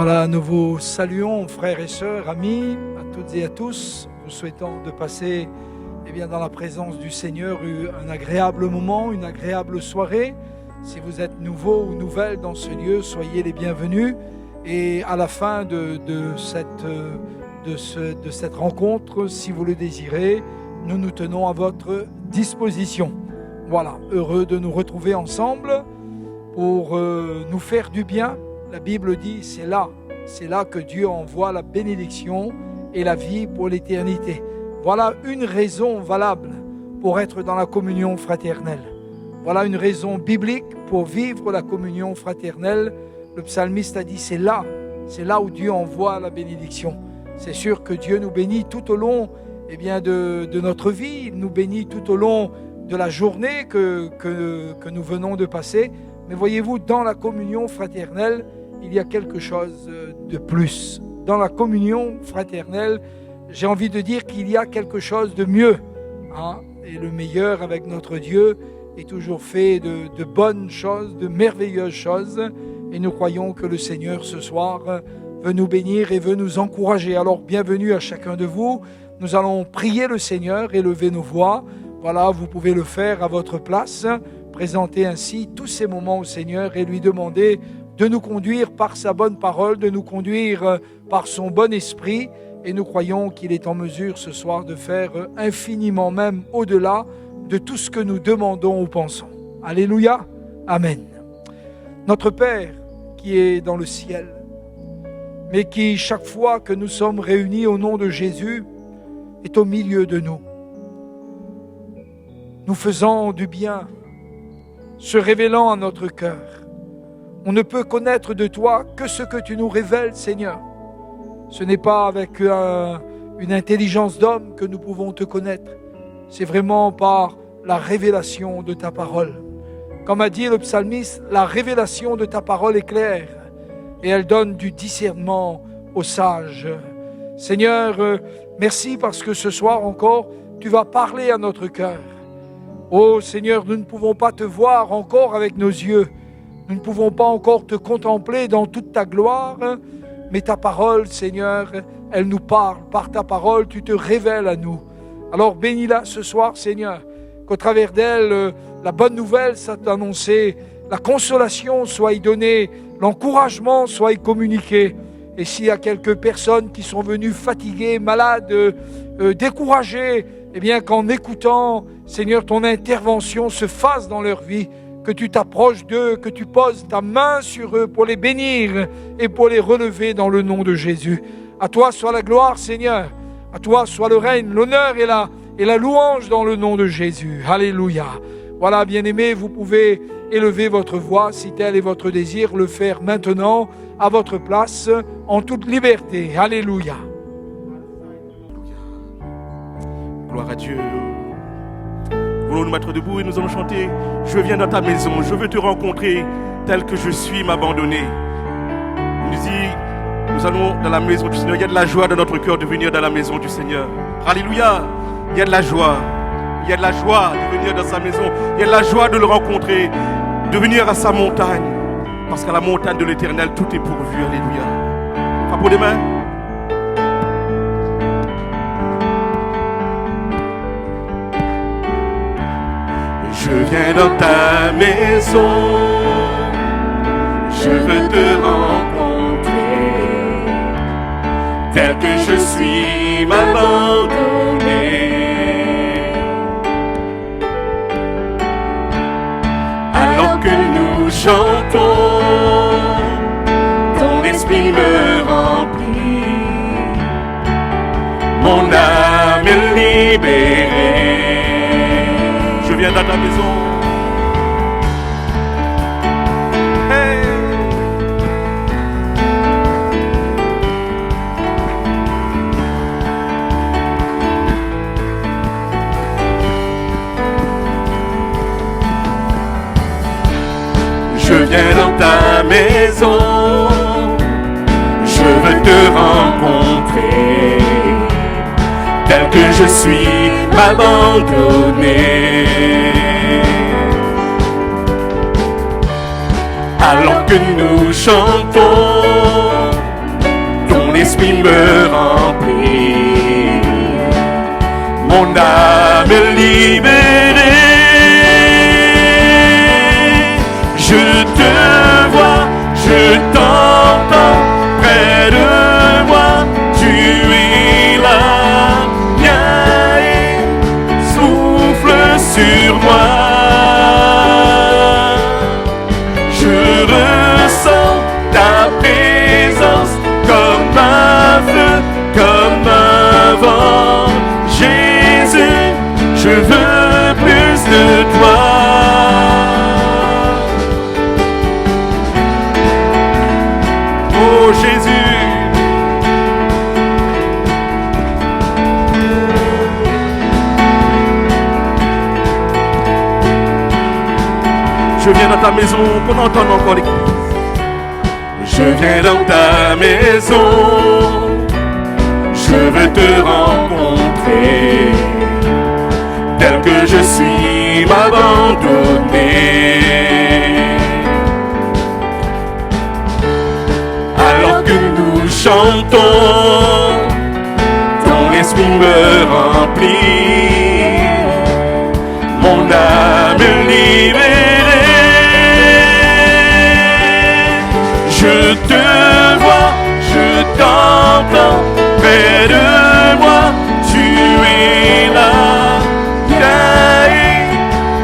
Voilà, nous vous saluons, frères et sœurs, amis, à toutes et à tous, vous souhaitons de passer dans la présence du Seigneur un agréable moment, une agréable soirée. Si vous êtes nouveau ou nouvelle dans ce lieu, soyez les bienvenus. Et à la fin de cette rencontre, si vous le désirez, nous nous tenons à votre disposition. Voilà, heureux de nous retrouver ensemble pour nous faire du bien. La Bible dit, c'est là que Dieu envoie la bénédiction et la vie pour l'éternité. Voilà une raison valable pour être dans la communion fraternelle. Voilà une raison biblique pour vivre la communion fraternelle. Le psalmiste a dit, c'est là où Dieu envoie la bénédiction. C'est sûr que Dieu nous bénit tout au long de notre vie. Il nous bénit tout au long de la journée que nous venons de passer. Mais voyez-vous, dans la communion fraternelle, il y a quelque chose de plus. Dans la communion fraternelle, j'ai envie de dire qu'il y a quelque chose de mieux. Et le meilleur avec notre Dieu est toujours fait de bonnes choses, de merveilleuses choses. Et nous croyons que le Seigneur ce soir veut nous bénir et veut nous encourager. Alors bienvenue à chacun de vous. Nous allons prier le Seigneur et lever nos voix. Voilà, vous pouvez le faire à votre place. Présenter ainsi tous ces moments au Seigneur et lui demander de nous conduire par sa bonne parole, de nous conduire par son bon esprit. Et nous croyons qu'il est en mesure ce soir de faire infiniment même au-delà de tout ce que nous demandons ou pensons. Alléluia, Amen. Notre Père qui est dans le ciel, mais qui chaque fois que nous sommes réunis au nom de Jésus, est au milieu de nous. Nous faisant du bien, se révélant à notre cœur. On ne peut connaître de toi que ce que tu nous révèles, Seigneur. Ce n'est pas avec une intelligence d'homme que nous pouvons te connaître. C'est vraiment par la révélation de ta parole. Comme a dit le psalmiste, la révélation de ta parole est claire et elle donne du discernement aux sages. Seigneur, merci parce que ce soir encore, tu vas parler à notre cœur. Oh Seigneur, nous ne pouvons pas te voir encore avec nos yeux. Nous ne pouvons pas encore te contempler dans toute ta gloire, mais ta parole, Seigneur, elle nous parle. Par ta parole, tu te révèles à nous. Alors bénis-la ce soir, Seigneur, qu'au travers d'elle, la bonne nouvelle soit annoncée, la consolation soit y donnée, l'encouragement soit y communiqué. Et s'il y a quelques personnes qui sont venues fatiguées, malades, découragées, eh bien qu'en écoutant, Seigneur, ton intervention se fasse dans leur vie, que tu t'approches d'eux, que tu poses ta main sur eux pour les bénir et pour les relever dans le nom de Jésus. À toi soit la gloire, Seigneur. À toi soit le règne, l'honneur et la louange dans le nom de Jésus. Alléluia. Voilà, bien-aimés, vous pouvez élever votre voix, si tel est votre désir, le faire maintenant, à votre place, en toute liberté. Alléluia. Gloire à Dieu. Voulons nous mettre debout et nous allons chanter « Je viens dans ta maison, je veux te rencontrer tel que je suis, m'abandonner ». Il nous dit, nous allons dans la maison du Seigneur. Il y a de la joie dans notre cœur de venir dans la maison du Seigneur. Alléluia. Il y a de la joie. Il y a de la joie de venir dans sa maison. Il y a de la joie de le rencontrer, de venir à sa montagne. Parce qu'à la montagne de l'Éternel, tout est pourvu. Alléluia. Frappons des mains. Je viens dans ta maison, je veux te rencontrer, tel que je suis, m'abandonner. Alors que nous chantons, ton esprit me remplit, mon âme est libérée. Je viens dans ta maison. Hey. Je viens dans ta maison. Je veux te rencontrer. Tel que je suis, m'abandonner. Alors que nous chantons, esprit me remplit, mon âme est libérée. Je te vois, je t'entends près de moi, tu es là, viens et souffle sur moi. Je ressens ta présence comme un feu, comme un vent. Jésus, je veux plus de toi. Oh Jésus, je viens dans ta maison, qu'on entende encore l'église. Je viens dans ta maison, je veux te rencontrer, tel que je suis, m'abandonner. Alors que nous chantons, ton esprit me remplit, mon âme est libérée. Je te vois, je t'entends près de moi, tu es là, viens et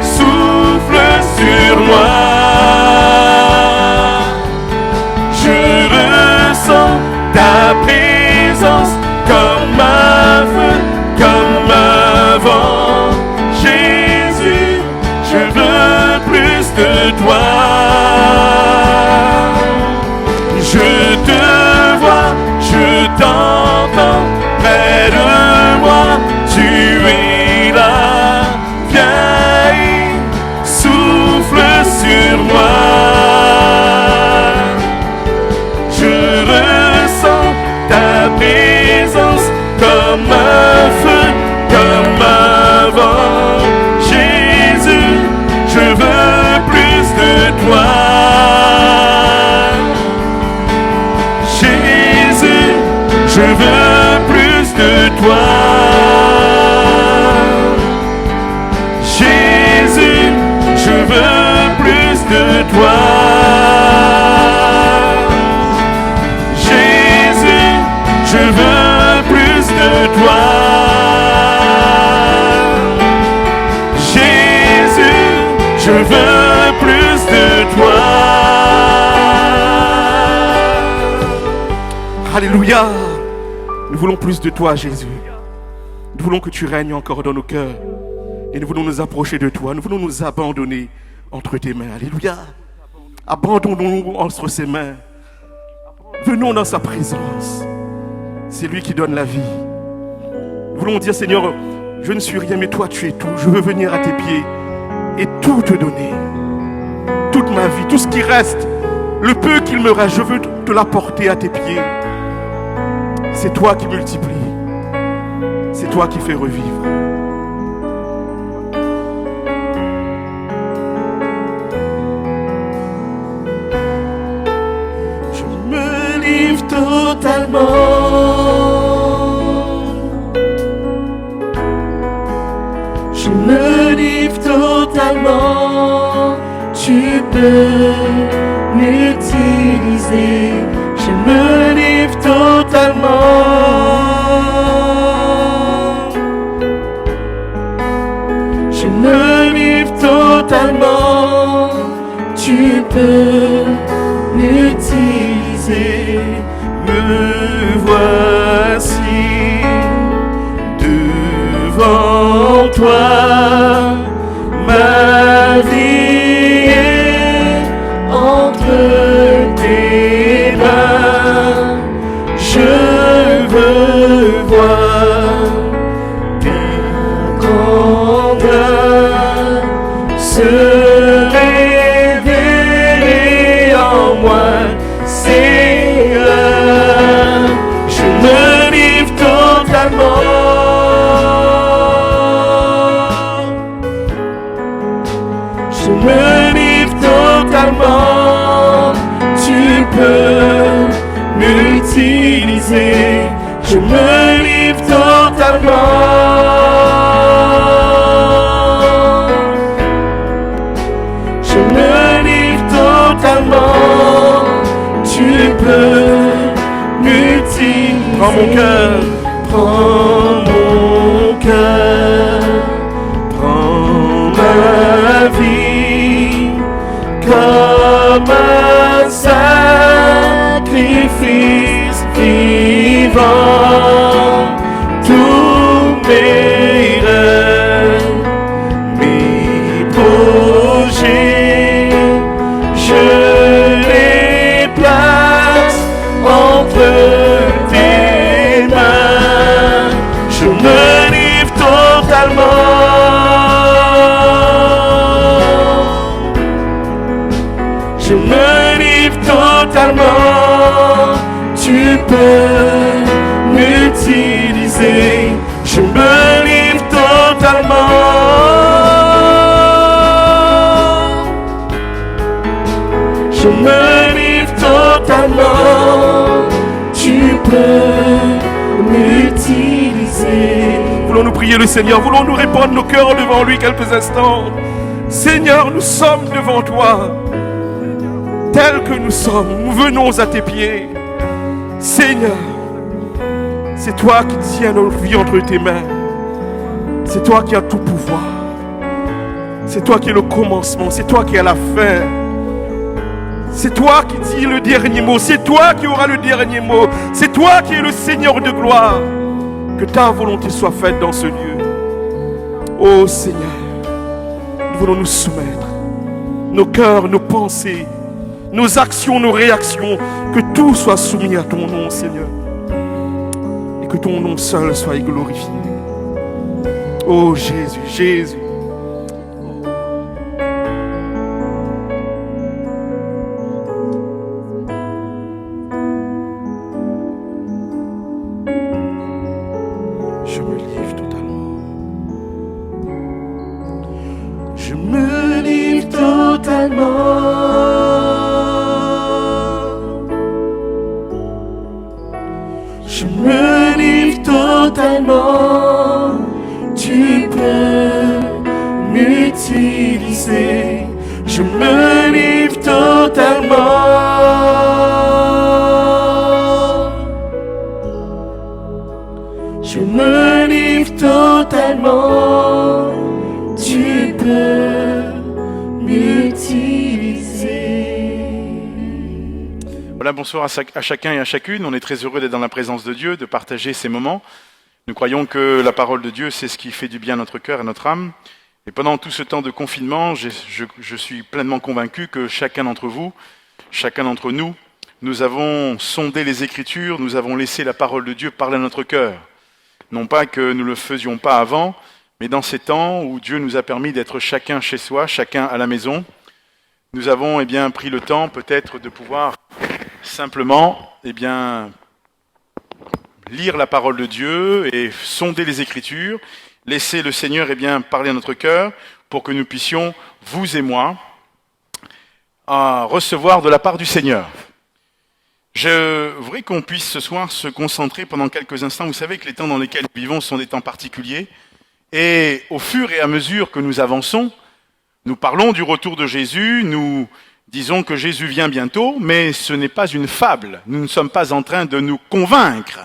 souffle sur moi. Je ressens ta présence comme un feu, comme un vent. Jésus, je veux plus de toi. Je te vois, je t'entends près de moi, tu es là, viens et souffle sur moi. Je ressens ta présence comme un feu, comme un vent. Jésus, je veux plus de toi. Je veux plus de toi. Jésus, je veux plus de toi. Jésus, je veux plus de toi. Jésus, je veux plus de toi. Alléluia. Nous voulons plus de toi, Jésus. Nous voulons que tu règnes encore dans nos cœurs. Et nous voulons nous approcher de toi. Nous voulons nous abandonner entre tes mains. Alléluia. Abandonnons-nous entre ses mains. Venons dans sa présence. C'est lui qui donne la vie. Nous voulons dire, Seigneur, je ne suis rien, mais toi, tu es tout. Je veux venir à tes pieds et tout te donner. Toute ma vie, tout ce qui reste, le peu qu'il me reste, je veux te l'apporter à tes pieds. C'est toi qui multiplie. C'est toi qui fais revivre. Je me livre totalement. Je me livre totalement. Tu peux m'utiliser. Je me livre totalement. Je me livre totalement. Tu peux m'utiliser. Me voici devant toi. Ma vie est entre tes mains. Je veux voir ta grandeur se révéler en moi. C'est là, je me livre totalement. Je me livre totalement. Tu peux m'utiliser. Je me livre totalement. Je me livre totalement. Tu peux m'utiliser. Prends mon cœur. Prends mon cœur. Prends ma vie comme un sacrifice vivant. Tous mes rêves, mes projets, je les place entre tes mains. Je me livre totalement. Je me livre totalement. Tu peux m'utiliser. Je me livre totalement. Je me livre totalement. Tu peux m'utiliser. Voulons-nous prier le Seigneur? Voulons-nous répandre nos cœurs devant lui quelques instants? Seigneur, nous sommes devant toi. Tels que nous sommes, nous venons à tes pieds. Seigneur, c'est toi qui tiens nos vies entre tes mains. C'est toi qui as tout pouvoir. C'est toi qui es le commencement. C'est toi qui es la fin. C'est toi qui dis le dernier mot. C'est toi qui auras le dernier mot. C'est toi qui es le Seigneur de gloire. Que ta volonté soit faite dans ce lieu. Ô Seigneur, nous voulons nous soumettre. Nos cœurs, nos pensées, nos actions, nos réactions, que tout soit soumis à ton nom, Seigneur. Et que ton nom seul soit glorifié. Oh Jésus, Jésus. Je me livre totalement. Je me livre totalement. Je me livre totalement. Tu peux m'utiliser. Je me livre totalement. Je me livre totalement. Tu peux m'utiliser. Voilà, bonsoir à chacun et à chacune. On est très heureux d'être dans la présence de Dieu, de partager ces moments. Nous croyons que la parole de Dieu, c'est ce qui fait du bien à notre cœur et à notre âme. Et pendant tout ce temps de confinement, je suis pleinement convaincu que chacun d'entre vous, chacun d'entre nous, nous avons sondé les Écritures, nous avons laissé la parole de Dieu parler à notre cœur. Non pas que nous ne le faisions pas avant, mais dans ces temps où Dieu nous a permis d'être chacun chez soi, chacun à la maison, nous avons pris le temps peut-être de pouvoir simplement lire la parole de Dieu et sonder les Écritures, laisser le Seigneur parler à notre cœur pour que nous puissions, vous et moi, recevoir de la part du Seigneur. Je voudrais qu'on puisse ce soir se concentrer pendant quelques instants. Vous savez que les temps dans lesquels nous vivons sont des temps particuliers. Et au fur et à mesure que nous avançons, nous parlons du retour de Jésus, nous disons que Jésus vient bientôt, mais ce n'est pas une fable. Nous ne sommes pas en train de nous convaincre.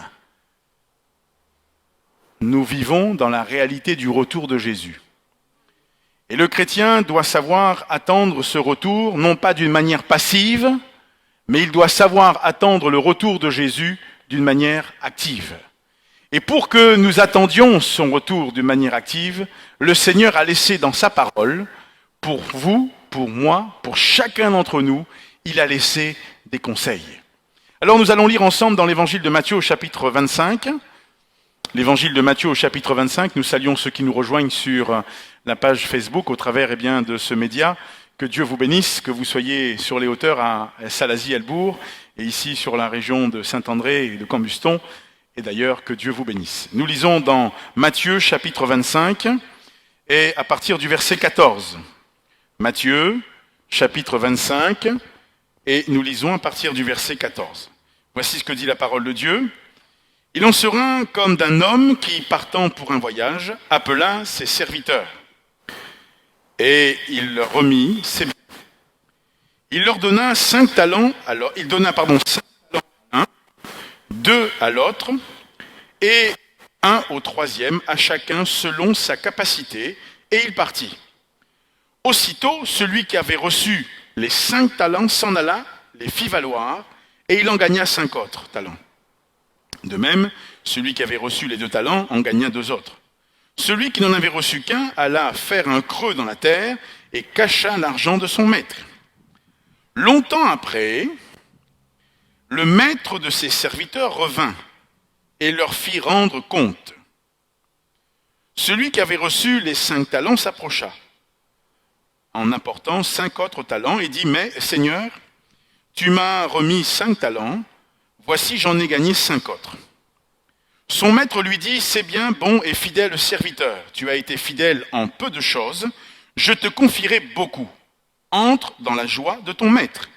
Nous vivons dans la réalité du retour de Jésus. Et le chrétien doit savoir attendre ce retour, non pas d'une manière passive, mais il doit savoir attendre le retour de Jésus d'une manière active. Et pour que nous attendions son retour d'une manière active, le Seigneur a laissé dans sa parole, pour vous, pour moi, pour chacun d'entre nous, il a laissé des conseils. Alors nous allons lire ensemble dans l'évangile de Matthieu au chapitre 25. L'évangile de Matthieu au chapitre 25, nous saluons ceux qui nous rejoignent sur la page Facebook au travers de ce média. Que Dieu vous bénisse, que vous soyez sur les hauteurs à Salazie-Elbourg et ici sur la région de Saint-André et de Cambuston. Et d'ailleurs, que Dieu vous bénisse. Nous lisons dans Matthieu chapitre 25 et à partir du verset 14. Matthieu chapitre 25 et nous lisons à partir du verset 14. Voici ce que dit la parole de Dieu. Il en sera comme d'un homme qui, partant pour un voyage, appela ses serviteurs. Et il leur remit ses biens. Il leur donna 5 talents, alors il donna 5 talents à l'un, 2 à l'autre, et 1 au troisième, à chacun selon sa capacité, et il partit. Aussitôt, celui qui avait reçu les 5 talents s'en alla, les fit valoir, et il en gagna 5 autres talents. De même, celui qui avait reçu les 2 talents en gagna 2 autres. Celui qui n'en avait reçu qu'un alla faire un creux dans la terre et cacha l'argent de son maître. Longtemps après, le maître de ses serviteurs revint et leur fit rendre compte. Celui qui avait reçu les 5 talents s'approcha, en apportant 5 autres talents, et dit, « Mais, Seigneur, tu m'as remis 5 talents, voici j'en ai gagné 5 autres. » Son maître lui dit, « C'est bien, bon et fidèle serviteur, tu as été fidèle en peu de choses, je te confierai beaucoup. Entre dans la joie de ton maître. »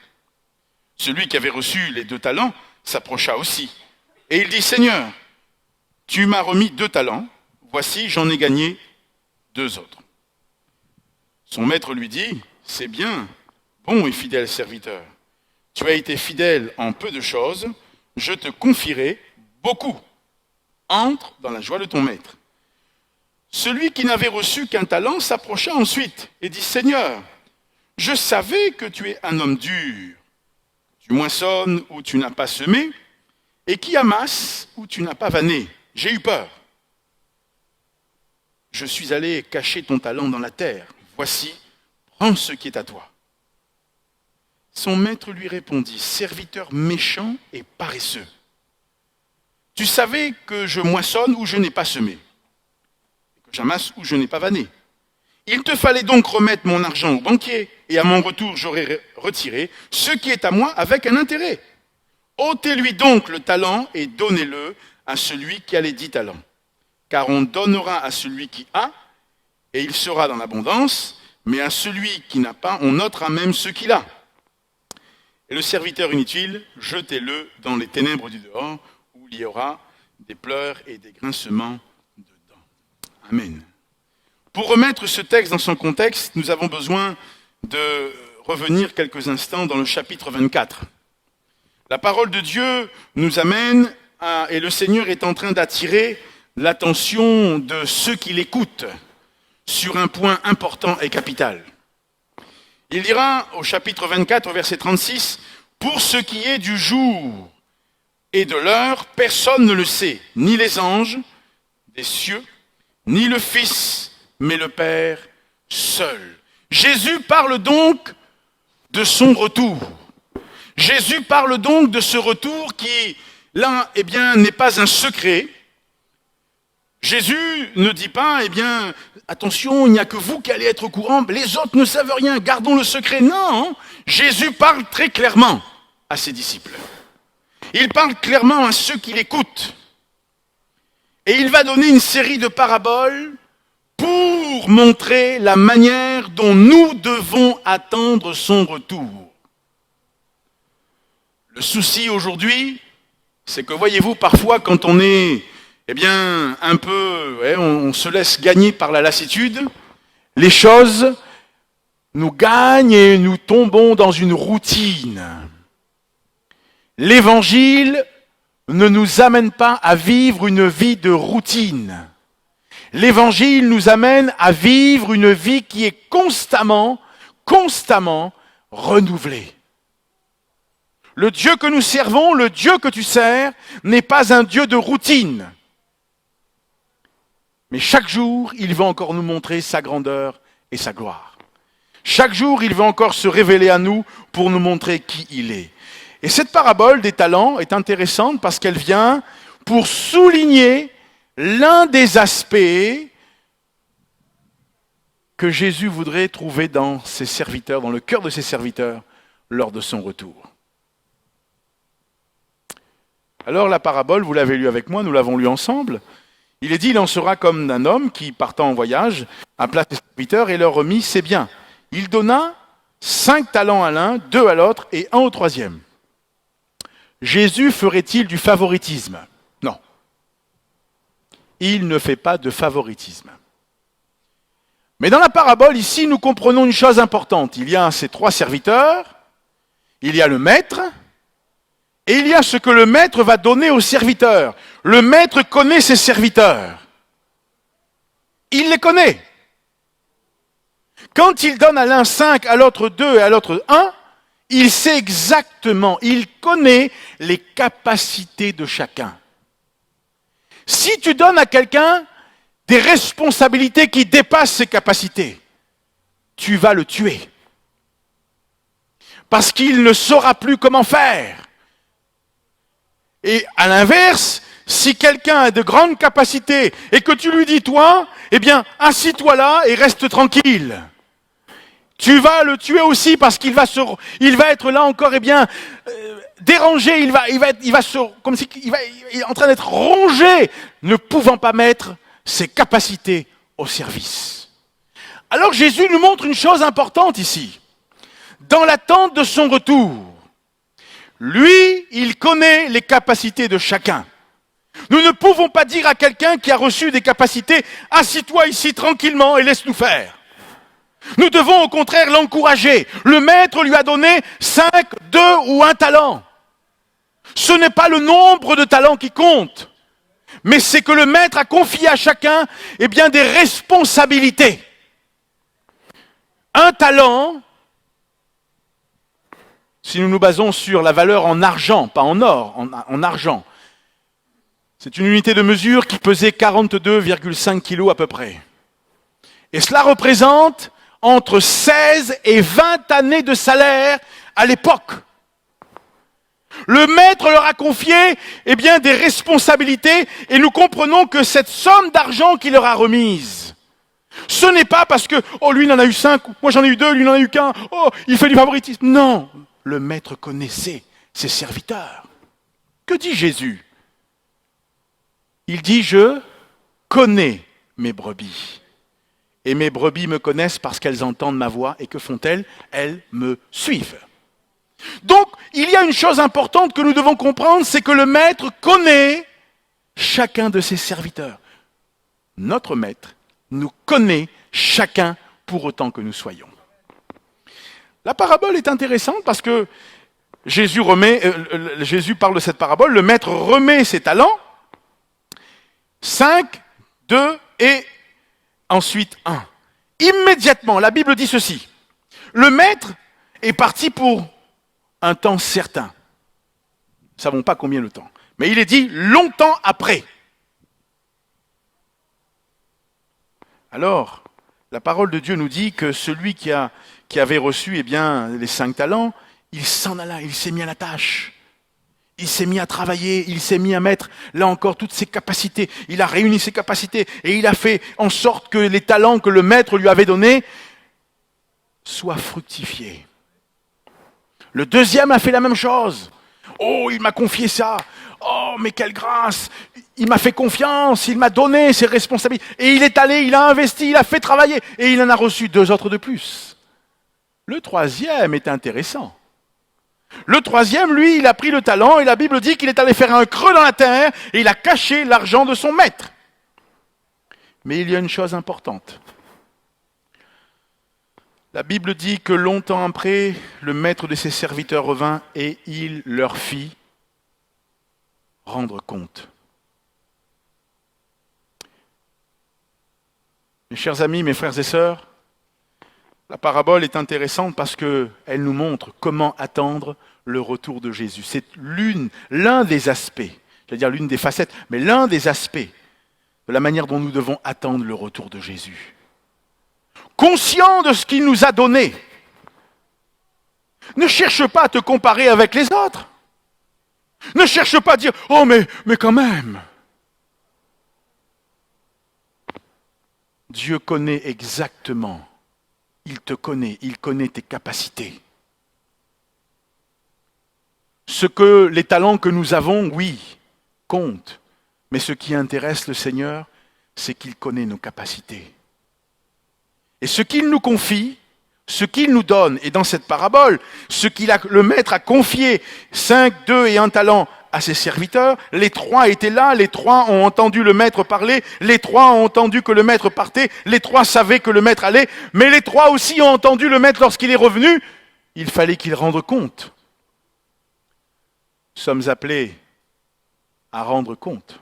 Celui qui avait reçu les 2 talents s'approcha aussi, et il dit, « Seigneur, tu m'as remis 2 talents, voici j'en ai gagné 2 autres. » Son maître lui dit, « C'est bien, bon et fidèle serviteur. Tu as été fidèle en peu de choses, je te confierai beaucoup. Entre dans la joie de ton maître. » Celui qui n'avait reçu qu'un talent s'approcha ensuite et dit, « Seigneur, je savais que tu es un homme dur. Tu moissonnes où tu n'as pas semé, et qui amasse où tu n'as pas vanné. J'ai eu peur. Je suis allé cacher ton talent dans la terre. Voici, prends ce qui est à toi. » Son maître lui répondit, « Serviteur méchant et paresseux. Tu savais que je moissonne où je n'ai pas semé, et que j'amasse où je n'ai pas vanné. Il te fallait donc remettre mon argent au banquier, et à mon retour j'aurais retiré ce qui est à moi avec un intérêt. Ôtez-lui donc le talent et donnez-le à celui qui a les 10 talents. Car on donnera à celui qui a, et il sera dans l'abondance, mais à celui qui n'a pas, on ôtera même ce qu'il a. Et le serviteur inutile, jetez-le dans les ténèbres du dehors, où il y aura des pleurs et des grincements dedans. » Amen. Pour remettre ce texte dans son contexte, nous avons besoin de revenir quelques instants dans le chapitre 24. La parole de Dieu nous amène et le Seigneur est en train d'attirer l'attention de ceux qui l'écoutent sur un point important et capital. Il dira au chapitre 24, au verset 36, « Pour ce qui est du jour et de l'heure, personne ne le sait, ni les anges des cieux, ni le Fils, mais le Père seul. » Jésus parle donc de son retour. Jésus parle donc de ce retour qui, là, n'est pas un secret. Jésus ne dit pas, attention, il n'y a que vous qui allez être au courant, les autres ne savent rien, gardons le secret. Non, Jésus parle très clairement à ses disciples. Il parle clairement à ceux qui l'écoutent. Et il va donner une série de paraboles pour montrer la manière dont nous devons attendre son retour. Le souci aujourd'hui, c'est que voyez-vous, parfois quand on est un peu, on se laisse gagner par la lassitude, les choses nous gagnent et nous tombons dans une routine. L'évangile ne nous amène pas à vivre une vie de routine. L'évangile nous amène à vivre une vie qui est constamment renouvelée. Le Dieu que nous servons, le Dieu que tu sers, n'est pas un Dieu de routine. Mais chaque jour, il veut encore nous montrer sa grandeur et sa gloire. Chaque jour, il veut encore se révéler à nous pour nous montrer qui il est. Et cette parabole des talents est intéressante parce qu'elle vient pour souligner l'un des aspects que Jésus voudrait trouver dans ses serviteurs, dans le cœur de ses serviteurs, lors de son retour. Alors la parabole, vous l'avez lu avec moi, nous l'avons lu ensemble. Il est dit, il en sera comme d'un homme qui, partant en voyage, appela ses serviteurs et leur remit ses biens. Il donna 5 talents à l'un, 2 à l'autre et 1 au troisième. Jésus ferait-il du favoritisme ? Non, Il ne fait pas de favoritisme. Mais dans la parabole, ici, nous comprenons une chose importante. Il y a ces 3 serviteurs, il y a le maître, et il y a ce que le maître va donner aux serviteurs. Le maître connaît ses serviteurs. Il les connaît. Quand il donne à l'un 5, à l'autre 2 et à l'autre 1, il sait exactement, il connaît les capacités de chacun. Si tu donnes à quelqu'un des responsabilités qui dépassent ses capacités, tu vas le tuer. Parce qu'il ne saura plus comment faire. Et à l'inverse, si quelqu'un a de grandes capacités et que tu lui dis, toi, eh bien, assis-toi là et reste tranquille. Tu vas le tuer aussi parce qu'il va être là encore, eh bien, dérangé, il est en train d'être rongé, ne pouvant pas mettre ses capacités au service. Alors Jésus nous montre une chose importante ici. Dans l'attente de son retour, lui, il connaît les capacités de chacun. Nous ne pouvons pas dire à quelqu'un qui a reçu des capacités, assis-toi ici tranquillement et laisse-nous faire. Nous devons au contraire l'encourager. Le maître lui a donné 5, 2 ou 1 talent. Ce n'est pas le nombre de talents qui compte, mais c'est que le maître a confié à chacun, eh bien, des responsabilités. 1 talent, si nous nous basons sur la valeur en argent, pas en or, en argent, c'est une unité de mesure qui pesait 42,5 kilos à peu près. Et cela représente entre 16 et 20 années de salaire à l'époque. Le maître leur a confié, eh bien, des responsabilités et nous comprenons que cette somme d'argent qu'il leur a remise, ce n'est pas parce que, oh, lui, il en a eu 5, moi j'en ai eu 2, lui, il en a eu qu'un, oh, il fait du favoritisme. Non, le maître connaissait ses serviteurs. Que dit Jésus? Il dit, je connais mes brebis. Et mes brebis me connaissent parce qu'elles entendent ma voix. Et que font-elles? Elles me suivent. Donc, il y a une chose importante que nous devons comprendre, c'est que le maître connaît chacun de ses serviteurs. Notre maître nous connaît chacun pour autant que nous soyons. La parabole est intéressante parce que Jésus parle de cette parabole, le maître remet ses talents, 5, 2 et ensuite 1. Immédiatement, la Bible dit ceci. Le maître est parti pour un temps certain. Nous ne savons pas combien de temps. Mais il est dit longtemps après. Alors, la parole de Dieu nous dit que celui qui avait reçu eh bien, les 5 talents, il s'en alla, il s'est mis à la tâche. Il s'est mis à travailler, il s'est mis à mettre, là encore, toutes ses capacités. Il a réuni ses capacités et il a fait en sorte que les talents que le maître lui avait donnés soient fructifiés. Le deuxième a fait la même chose. Oh, il m'a confié ça. Oh, mais quelle grâce. Il m'a fait confiance, il m'a donné ses responsabilités. Et il est allé, il a investi, il a fait travailler. Et il en a reçu 2 autres de plus. Le troisième est intéressant. Le troisième, lui, il a pris le talent et la Bible dit qu'il est allé faire un creux dans la terre et il a caché l'argent de son maître. Mais il y a une chose importante. La Bible dit que longtemps après, le maître de ses serviteurs revint et il leur fit rendre compte. Mes chers amis, mes frères et sœurs, la parabole est intéressante parce qu'elle nous montre comment attendre le retour de Jésus. C'est l'un des aspects, j'allais dire l'une des facettes, mais l'un des aspects de la manière dont nous devons attendre le retour de Jésus. Conscient de ce qu'il nous a donné, ne cherche pas à te comparer avec les autres. Ne cherche pas à dire « Oh, mais quand même !» Dieu connaît exactement. Il te connaît, il connaît tes capacités. Les talents que nous avons, oui, comptent. Mais ce qui intéresse le Seigneur, c'est qu'il connaît nos capacités. Et ce qu'il nous confie, ce qu'il nous donne, et dans cette parabole, le maître a confié 5, 2 et 1 talent à ses serviteurs. Les 3 étaient là, les 3 ont entendu le maître parler, les 3 ont entendu que le maître partait, les 3 savaient que le maître allait, mais les 3 aussi ont entendu le maître lorsqu'il est revenu. Il fallait qu'ils rendent compte. Nous sommes appelés à rendre compte.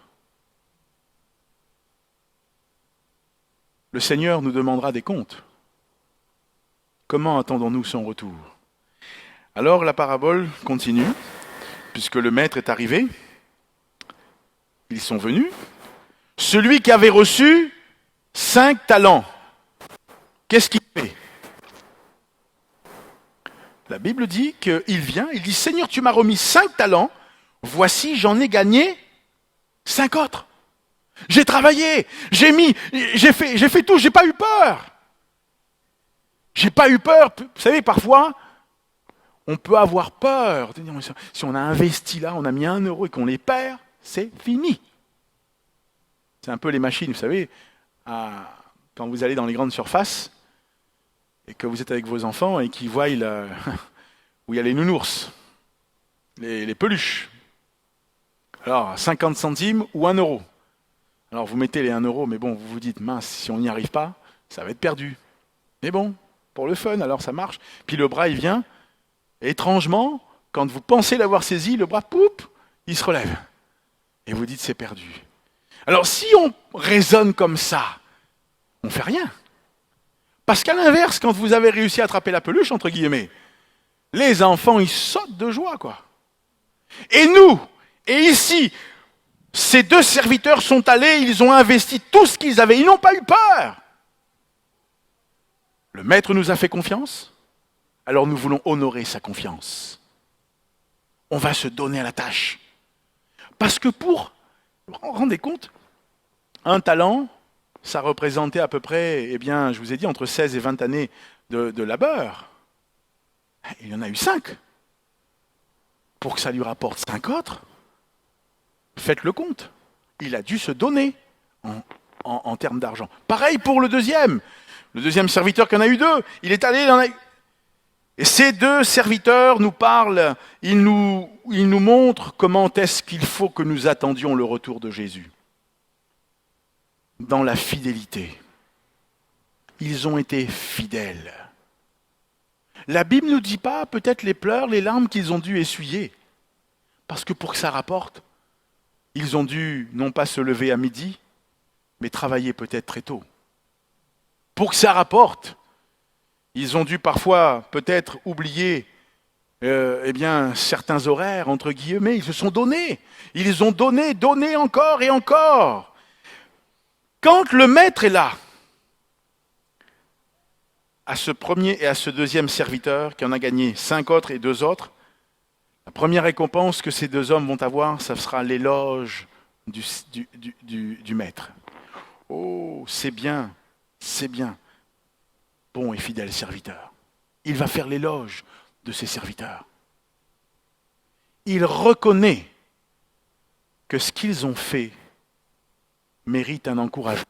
Le Seigneur nous demandera des comptes. Comment attendons-nous son retour? Alors la parabole continue, puisque le maître est arrivé. Ils sont venus. Celui qui avait reçu 5 talents, qu'est-ce qu'il fait? La Bible dit qu'il vient, il dit « Seigneur, tu m'as remis 5 talents, voici, j'en ai gagné 5 autres. J'ai travaillé, j'ai fait tout, j'ai pas eu peur. J'ai pas eu peur. » Vous savez, parfois, on peut avoir peur. Si on a investi là, on a mis 1 euro et qu'on les perd, c'est fini. C'est un peu les machines, vous savez, quand vous allez dans les grandes surfaces et que vous êtes avec vos enfants et qu'ils voient où il y a les nounours, les peluches. Alors, 50 centimes ou 1 euro. Alors, vous mettez les 1 euro, mais bon, vous vous dites, mince, si on n'y arrive pas, ça va être perdu. Mais bon, pour le fun, alors ça marche. Puis le bras, il vient, et étrangement, quand vous pensez l'avoir saisi, le bras, poup, il se relève. Et vous dites, c'est perdu. Alors, si on raisonne comme ça, on ne fait rien. Parce qu'à l'inverse, quand vous avez réussi à attraper la peluche, entre guillemets, les enfants, ils sautent de joie, quoi. Et nous, et ici, ces 2 serviteurs sont allés, ils ont investi tout ce qu'ils avaient, ils n'ont pas eu peur. Le maître nous a fait confiance, alors nous voulons honorer sa confiance. On va se donner à la tâche. Parce que vous vous rendez compte, 1 talent, ça représentait à peu près, je vous ai dit, entre 16 et 20 années de labeur. Il y en a eu 5. Pour que ça lui rapporte 5 autres, faites le compte. Il a dû se donner en termes d'argent. Pareil pour le deuxième. Le deuxième serviteur qui en a eu 2. Il est allé, il en a eu. Et ces 2 serviteurs nous parlent, ils nous montrent comment est-ce qu'il faut que nous attendions le retour de Jésus. Dans la fidélité. Ils ont été fidèles. La Bible ne nous dit pas peut-être les pleurs, les larmes qu'ils ont dû essuyer. Parce que pour que ça rapporte, ils ont dû non pas se lever à midi, mais travailler peut-être très tôt. Pour que ça rapporte, ils ont dû parfois peut-être oublier certains horaires, entre guillemets. Ils se sont donnés. Ils ont donné encore et encore. Quand le maître est là, à ce premier et à ce deuxième serviteur qui en a gagné 5 autres et 2 autres, la première récompense que ces 2 hommes vont avoir, ça sera l'éloge du maître. Oh, c'est bien, bon et fidèle serviteur. Il va faire l'éloge de ses serviteurs. Il reconnaît que ce qu'ils ont fait mérite un encouragement.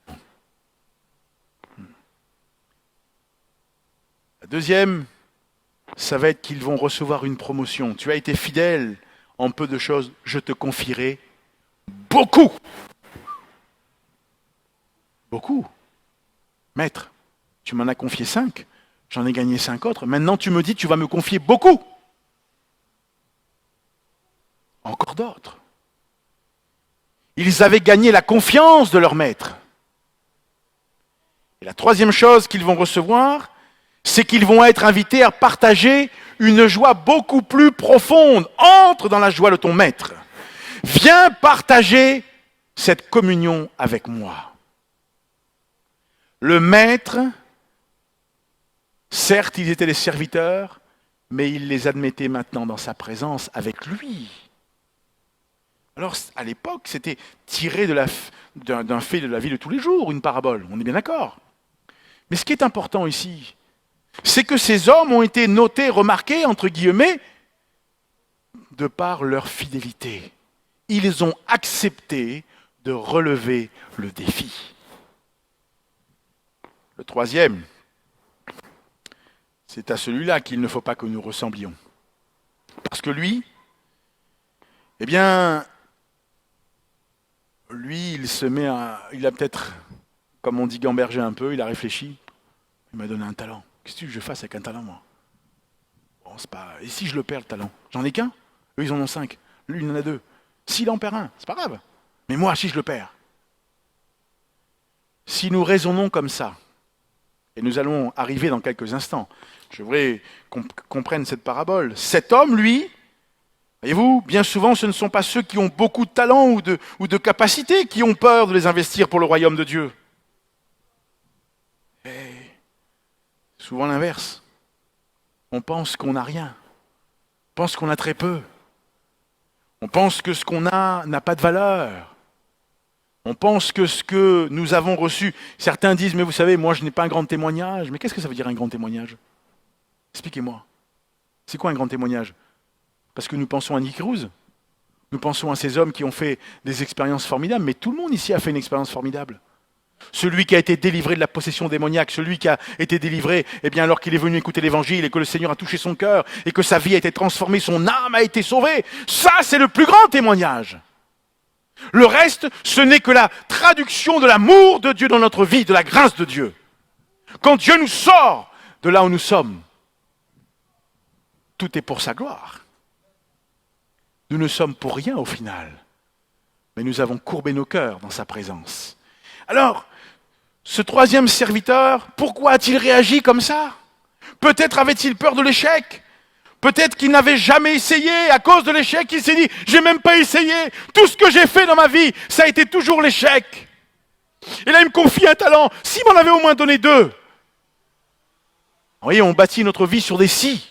La deuxième, ça va être qu'ils vont recevoir une promotion. Tu as été fidèle en peu de choses, je te confierai beaucoup. Beaucoup. Maître, tu m'en as confié 5, j'en ai gagné 5 autres, maintenant tu me dis tu vas me confier beaucoup. Encore d'autres. Ils avaient gagné la confiance de leur maître. Et la troisième chose qu'ils vont recevoir, c'est qu'ils vont être invités à partager une joie beaucoup plus profonde. Entre dans la joie de ton maître. Viens partager cette communion avec moi. Le maître, certes, ils étaient les serviteurs, mais il les admettait maintenant dans sa présence avec lui. Alors, à l'époque, c'était tiré d'un fait de la vie de tous les jours, une parabole, on est bien d'accord. Mais ce qui est important ici, c'est que ces hommes ont été notés, remarqués, entre guillemets, de par leur fidélité. Ils ont accepté de relever le défi. Le troisième, c'est à celui-là qu'il ne faut pas que nous ressemblions. Parce que lui, Eh bien, lui, il a peut-être, comme on dit, gambergé un peu, il a réfléchi. Il m'a donné un talent. Qu'est-ce que tu veux que je fasse avec un talent, moi? Bon, c'est pas... Et si je le perds, le talent? J'en ai qu'un. Eux, ils en ont 5. Lui, il en a 2. S'il en perd un, c'est pas grave. Mais moi, si je le perds. Si nous raisonnons comme ça, et nous allons arriver dans quelques instants, je voudrais qu'on comprenne cette parabole. Cet homme, lui, voyez-vous, bien souvent, ce ne sont pas ceux qui ont beaucoup de talent ou de capacités qui ont peur de les investir pour le royaume de Dieu. Et souvent l'inverse. On pense qu'on n'a rien. On pense qu'on a très peu. On pense que ce qu'on a n'a pas de valeur. On pense que ce que nous avons reçu, certains disent, mais vous savez, moi je n'ai pas un grand témoignage. Mais qu'est-ce que ça veut dire un grand témoignage? Expliquez-moi. C'est quoi un grand témoignage? Parce que nous pensons à Nick Cruz, nous pensons à ces hommes qui ont fait des expériences formidables, mais tout le monde ici a fait une expérience formidable. Celui qui a été délivré de la possession démoniaque, celui qui a été délivré, eh bien, alors qu'il est venu écouter l'évangile et que le Seigneur a touché son cœur et que sa vie a été transformée, son âme a été sauvée. Ça, c'est le plus grand témoignage. Le reste, ce n'est que la traduction de l'amour de Dieu dans notre vie, de la grâce de Dieu. Quand Dieu nous sort de là où nous sommes, tout est pour sa gloire. Nous ne sommes pour rien au final, mais nous avons courbé nos cœurs dans sa présence. Alors, ce troisième serviteur, pourquoi a-t-il réagi comme ça? Peut-être avait-il peur de l'échec. Peut-être qu'il n'avait jamais essayé. À cause de l'échec, il s'est dit, j'ai même pas essayé. Tout ce que j'ai fait dans ma vie, ça a été toujours l'échec. Et là, il me confie un talent. S'il m'en avait au moins donné 2. Vous voyez, on bâtit notre vie sur des si.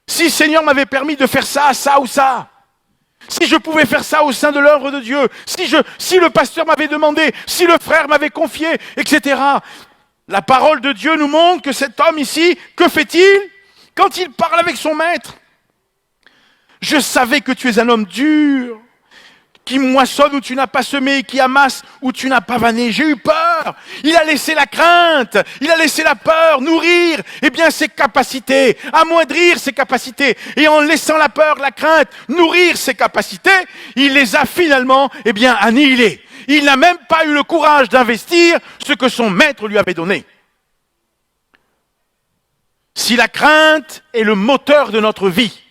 Si le Seigneur m'avait permis de faire ça, ça ou ça. Si je pouvais faire ça au sein de l'œuvre de Dieu, si le pasteur m'avait demandé, si le frère m'avait confié, etc. La parole de Dieu nous montre que cet homme ici, que fait-il quand il parle avec son maître? Je savais que tu es un homme dur, qui moissonne où tu n'as pas semé, qui amasse où tu n'as pas vanné. J'ai eu peur. Il a laissé la crainte, il a laissé la peur nourrir, ses capacités, amoindrir ses capacités. Et en laissant la peur, la crainte nourrir ses capacités, il les a finalement, annihilées. Il n'a même pas eu le courage d'investir ce que son maître lui avait donné. Si la crainte est le moteur de notre vie,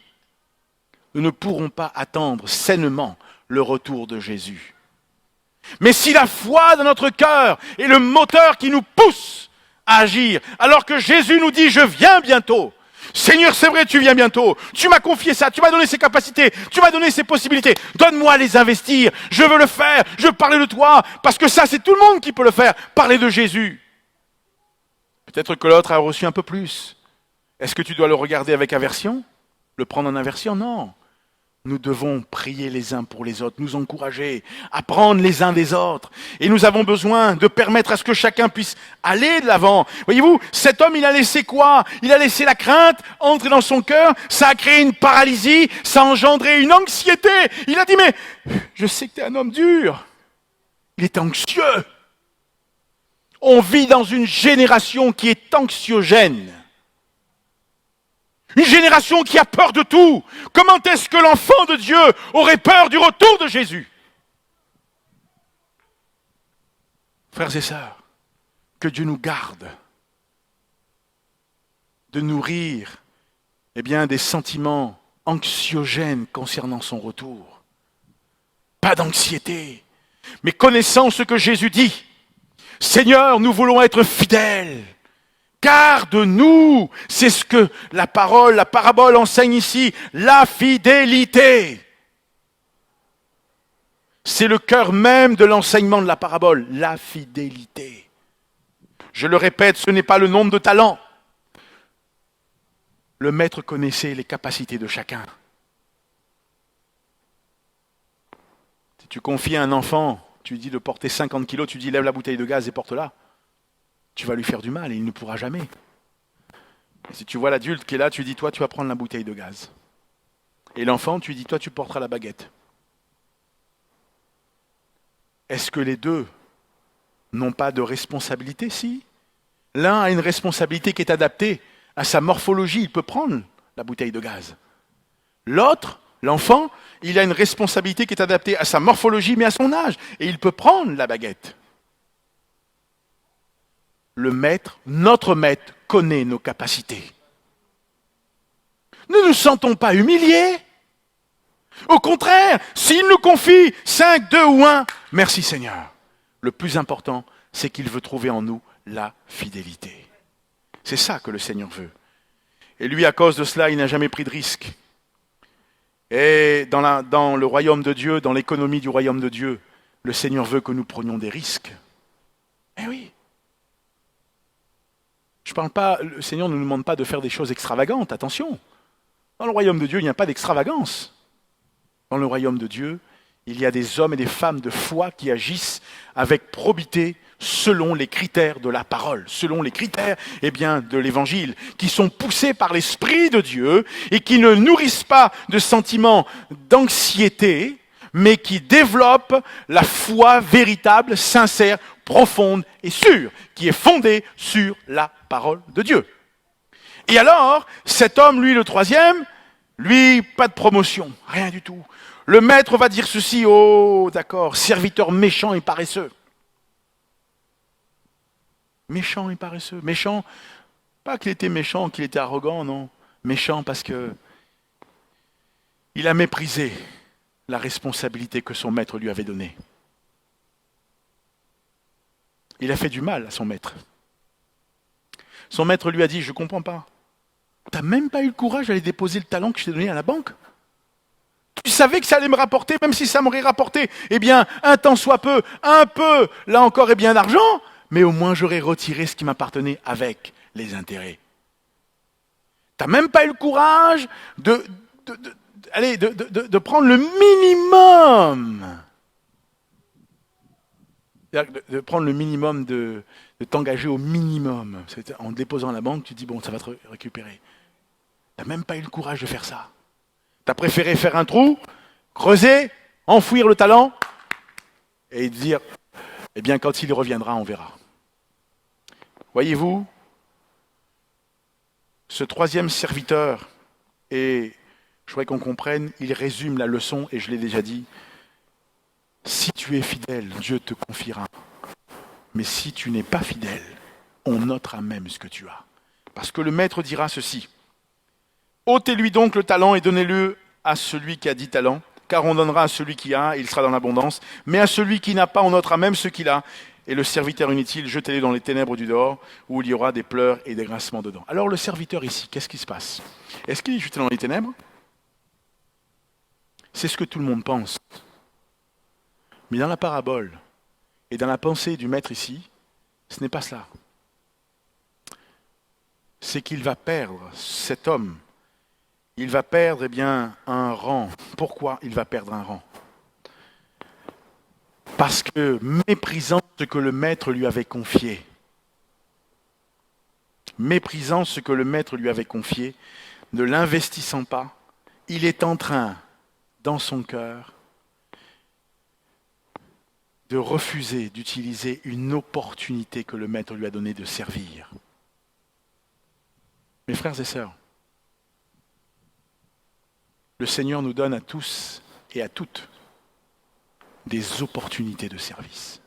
nous ne pourrons pas attendre sainement le retour de Jésus. Mais si la foi dans notre cœur est le moteur qui nous pousse à agir, alors que Jésus nous dit « Je viens bientôt », Seigneur, c'est vrai, tu viens bientôt, tu m'as confié ça, tu m'as donné ces capacités, tu m'as donné ces possibilités, donne-moi à les investir, je veux le faire, je veux parler de toi, parce que ça c'est tout le monde qui peut le faire, parler de Jésus. Peut-être que l'autre a reçu un peu plus. Est-ce que tu dois le regarder avec aversion? Le prendre en aversion? Non. Nous devons prier les uns pour les autres, nous encourager, apprendre les uns des autres. Et nous avons besoin de permettre à ce que chacun puisse aller de l'avant. Voyez-vous, cet homme, il a laissé quoi? Il a laissé la crainte entrer dans son cœur, ça a créé une paralysie, ça a engendré une anxiété. Il a dit, mais je sais que tu es un homme dur. Il est anxieux. On vit dans une génération qui est anxiogène. Une génération qui a peur de tout. Comment est-ce que l'enfant de Dieu aurait peur du retour de Jésus? Frères et sœurs, que Dieu nous garde de nourrir des sentiments anxiogènes concernant son retour. Pas d'anxiété, mais connaissant ce que Jésus dit. Seigneur, nous voulons être fidèles. Garde-nous, c'est ce que la parabole enseigne ici, la fidélité. C'est le cœur même de l'enseignement de la parabole, la fidélité. Je le répète, ce n'est pas le nombre de talents. Le maître connaissait les capacités de chacun. Si tu confies à un enfant, tu lui dis de porter 50 kilos, tu lui dis lève la bouteille de gaz et porte-la. Tu vas lui faire du mal et il ne pourra jamais. Et si tu vois l'adulte qui est là, tu lui dis, toi, tu vas prendre la bouteille de gaz. Et l'enfant, tu lui dis, toi, tu porteras la baguette. Est-ce que les deux n'ont pas de responsabilité? Si. L'un a une responsabilité qui est adaptée à sa morphologie, il peut prendre la bouteille de gaz. L'autre L'enfant, il a une responsabilité qui est adaptée à sa morphologie, mais à son âge. Et il peut prendre la baguette. Le maître, notre maître, connaît nos capacités. Ne nous sentons pas humiliés. Au contraire, s'il nous confie 5, 2 ou 1, merci Seigneur. Le plus important, c'est qu'il veut trouver en nous la fidélité. C'est ça que le Seigneur veut. Et lui, à cause de cela, il n'a jamais pris de risque. Et dans le royaume de Dieu, dans l'économie du royaume de Dieu, le Seigneur veut que nous prenions des risques. Eh oui. Je parle pas, le Seigneur ne nous demande pas de faire des choses extravagantes, attention. Dans le royaume de Dieu, il n'y a pas d'extravagance. Dans le royaume de Dieu, il y a des hommes et des femmes de foi qui agissent avec probité selon les critères de la parole, selon les critères de l'évangile, qui sont poussés par l'Esprit de Dieu et qui ne nourrissent pas de sentiments d'anxiété, mais qui développent la foi véritable, sincère, profonde et sûre, qui est fondée sur la parole de Dieu. Et alors, cet homme, lui, le troisième, lui, pas de promotion, rien du tout. Le maître va dire ceci, oh, d'accord, serviteur méchant et paresseux. Méchant et paresseux. Méchant, pas qu'il était méchant, qu'il était arrogant, non. Méchant parce que il a méprisé la responsabilité que son maître lui avait donnée. Il a fait du mal à son maître. Son maître lui a dit, je ne comprends pas. Tu n'as même pas eu le courage d'aller déposer le talent que je t'ai donné à la banque? Tu savais que ça allait me rapporter, même si ça m'aurait rapporté, un tant soit peu, un peu, là encore, d'argent, mais au moins j'aurais retiré ce qui m'appartenait avec les intérêts. Tu n'as même pas eu le courage de prendre le minimum. De prendre le minimum, de t'engager au minimum. En déposant à la banque, tu te dis, bon, ça va te récupérer. Tu n'as même pas eu le courage de faire ça. Tu as préféré faire un trou, creuser, enfouir le talent, et dire, quand il reviendra, on verra. Voyez-vous, ce troisième serviteur, et je voudrais qu'on comprenne, il résume la leçon, et je l'ai déjà dit, si tu es fidèle, Dieu te confiera. Mais si tu n'es pas fidèle, on notera même ce que tu as. Parce que le maître dira ceci, ôtez-lui donc le talent et donnez-le à celui qui a 10 talents, car on donnera à celui qui a, et il sera dans l'abondance, mais à celui qui n'a pas, on notera même ce qu'il a. Et le serviteur inutile, jetez-le dans les ténèbres du dehors, où il y aura des pleurs et des grincements dedans. Alors le serviteur ici, qu'est-ce qui se passe? Est-ce qu'il est jeté dans les ténèbres? C'est ce que tout le monde pense. Mais dans la parabole, et dans la pensée du maître ici, ce n'est pas cela. C'est qu'il va perdre, cet homme, il va perdre un rang. Pourquoi il va perdre un rang? Parce que méprisant ce que le maître lui avait confié, ne l'investissant pas, il est en train, dans son cœur, de refuser d'utiliser une opportunité que le maître lui a donnée de servir. Mes frères et sœurs, le Seigneur nous donne à tous et à toutes des opportunités de service.